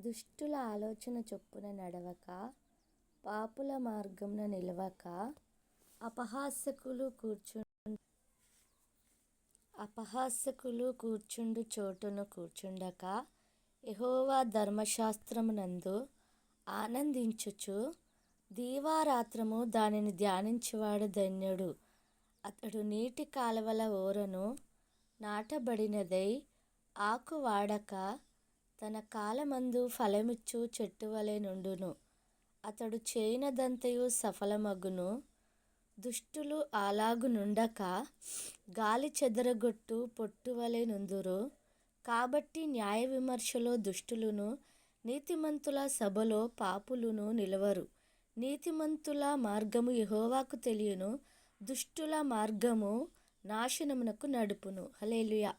దుష్టుల ఆలోచన చొప్పున నడవక, పాపుల మార్గమున నిలవక, అపహాసకులు కూర్చుండు చోటున కూర్చుండక, యెహోవా ధర్మశాస్త్రమునందు ఆనందించుచు దీవారాత్రము దానిని ధ్యానించువాడు ధన్యుడు. అతడు నీటి కాలవల ఓరను నాటబడినదై ఆకు వాడక తన కాలమందు ఫలమిచ్చు చెట్టువలె నుండును. అతడు చేయునదంతయు సఫలమగును. దుష్టులు అలాగు నుండక గాలి చెదరగొట్టు పొట్టువలె నుందురు. కాబట్టి న్యాయ విమర్శలో దుష్టులును, నీతిమంతుల సభలో పాపులును నిలువరు. నీతిమంతుల మార్గము యెహోవాకు తెలియును, దుష్టుల మార్గము నాశనమునకు నడుపును. హల్లెలూయా.